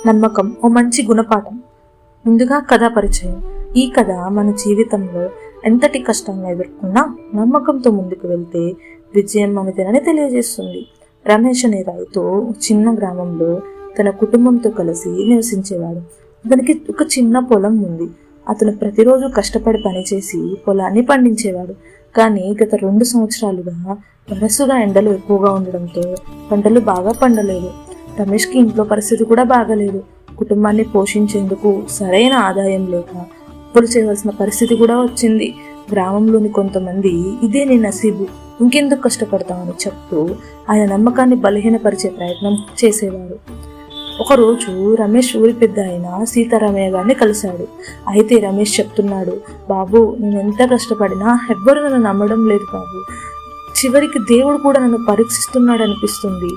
నమ్మకం ఓ మంచి గుణపాఠం. ముందుగా కథా పరిచయం. ఈ కథ మన జీవితంలో ఎంతటి కష్టంగా ఎదుర్కొన్నా నమ్మకంతో ముందుకు వెళ్తే విజయం మనదేనని తెలియజేస్తుంది. రమేష్ అనే రైతు చిన్న గ్రామంలో తన కుటుంబంతో కలిసి నివసించేవాడు. అతనికి ఒక చిన్న పొలం ఉంది. అతను ప్రతిరోజు కష్టపడి పనిచేసి పొలాన్ని పండించేవాడు. కానీ గత 2 సంవత్సరాలుగా వరుసగా ఎండలు ఎక్కువగా ఉండడంతో పంటలు బాగా పండలేదు. రమేష్కి ఇంట్లో పరిస్థితి కూడా బాగలేదు. కుటుంబాన్ని పోషించేందుకు సరైన ఆదాయం లేక అప్పులు చేయవలసిన పరిస్థితి కూడా వచ్చింది. గ్రామంలోని కొంతమంది ఇదే నీ నసీబు, ఇంకెందుకు కష్టపడతామని చెప్తూ ఆయన నమ్మకాన్ని బలహీనపరిచే ప్రయత్నం చేసేవారు. ఒకరోజు రమేష్ ఊరి పెద్ద అయిన సీతారామయ్య గారిని కలిశాడు. అయితే రమేష్ చెప్తున్నాడు, బాబు, నేను ఎంత కష్టపడినా ఎవ్వరు నన్ను నమ్మడం లేదు బాబు. చివరికి దేవుడు కూడా నన్ను పరీక్షిస్తున్నాడు అనిపిస్తుంది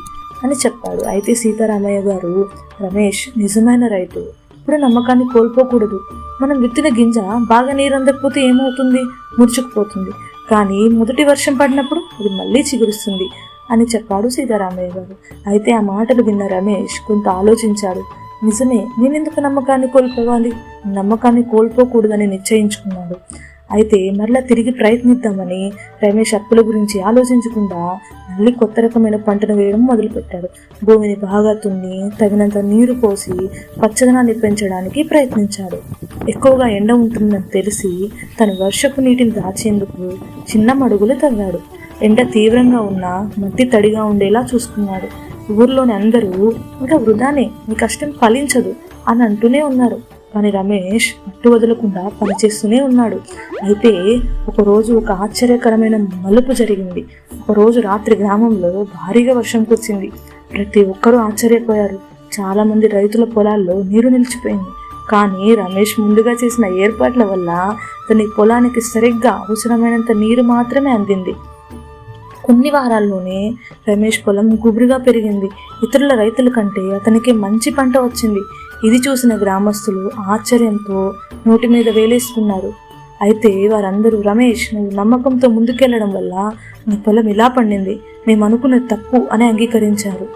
అని చెప్పాడు. అయితే సీతారామయ్య గారు, రమేష్ నిజమైన రైతు ఇప్పుడు నమ్మకాన్ని కోల్పోకూడదు. మనం విత్తిన గింజ బాగా నీరు అందకపోతే ఏమవుతుంది? ముడుచుకుపోతుంది. కానీ మొదటి వర్షం పడినప్పుడు అది మళ్ళీ చిగురుస్తుంది అని చెప్పాడు సీతారామయ్య గారు. అయితే ఆ మాటలు విన్న రమేష్ కొంత ఆలోచించాడు. నిజమే, నేనెందుకు నమ్మకాన్ని కోల్పోవాలి? నమ్మకాన్ని కోల్పోకూడదని నిశ్చయించుకున్నాడు. అయితే మరలా తిరిగి ప్రయత్నిద్దామని రమేష్ అప్పుల గురించి ఆలోచించకుండా మళ్ళీ కొత్త రకమైన పంటను వేయడం మొదలుపెట్టాడు. భూమిని బాగా తున్ని తగినంత నీరు పోసి పచ్చదనాన్ని పెంచడానికి ప్రయత్నించాడు. ఎక్కువగా ఎండ ఉంటుందని తెలిసి తన వర్షపు నీటిని దాచేందుకు చిన్న మడుగులు తవ్వాడు. ఎండ తీవ్రంగా ఉన్నా మట్టి తడిగా ఉండేలా చూసుకున్నాడు. ఊర్లోని అందరూ ఇంకా వృధానే, నీ కష్టం ఫలించదు అని అంటూనే ఉన్నారు. కానీ రమేష్ పట్టు వదలకుండా పనిచేస్తూనే ఉన్నాడు. అయితే ఒకరోజు ఒక ఆశ్చర్యకరమైన మలుపు జరిగింది. ఒకరోజు రాత్రి గ్రామంలో భారీగా వర్షం కురిసింది. ప్రతి ఒక్కరూ ఆశ్చర్యపోయారు. చాలా మంది రైతుల పొలాల్లో నీరు నిలిచిపోయింది. కానీ రమేష్ ముందుగా చేసిన ఏర్పాట్ల వల్ల తన పొలానికి సరిగ్గా అవసరమైనంత నీరు మాత్రమే అందింది. కొన్ని వారాల్లోనే రమేష్ పొలం గుబురుగా పెరిగింది. ఇతరుల రైతుల కంటే అతనికి మంచి పంట వచ్చింది. ఇది చూసిన గ్రామస్తులు ఆశ్చర్యంతో నోటి మీద వేలేసుకున్నారు. అయితే వారందరూ, రమేష్, నువ్వు నమ్మకంతో ముందుకెళ్లడం వల్ల నీ పొలం ఇలా పండింది, మేము అనుకున్నది తప్పు అని అంగీకరించారు.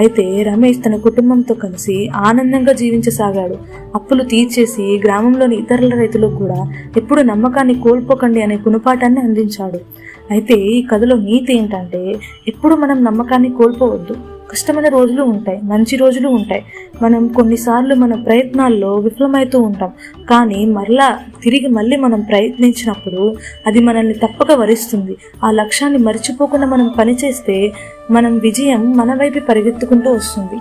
అయితే రమేష్ తన కుటుంబంతో కలిసి ఆనందంగా జీవించసాగాడు. అప్పులు తీర్చేసి గ్రామంలోని ఇతరుల రైతులకు కూడా ఎప్పుడు నమ్మకాన్ని కోల్పోకండి అనే గుణపాఠాన్ని అందించాడు. అయితే ఈ కథలో నీతి ఏంటంటే, ఎప్పుడు మనం నమ్మకాన్ని కోల్పోవద్దు. కష్టమైన రోజులు ఉంటాయి, మంచి రోజులు ఉంటాయి. మనం కొన్నిసార్లు మన ప్రయత్నాల్లో విఫలమవుతూ ఉంటాం. కానీ తిరిగి మనం ప్రయత్నించినప్పుడు అది మనల్ని తప్పక వరిస్తుంది. ఆ లక్ష్యాన్ని మర్చిపోకుండా మనం పనిచేస్తే విజయం మన వైపు పరిగెత్తుకుంటూ వస్తుంది.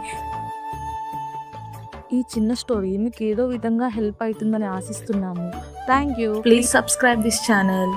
ఈ చిన్న స్టోరీ మీకు ఏదో విధంగా హెల్ప్ అవుతుందని ఆశిస్తున్నాము. Thank you. Please subscribe this channel.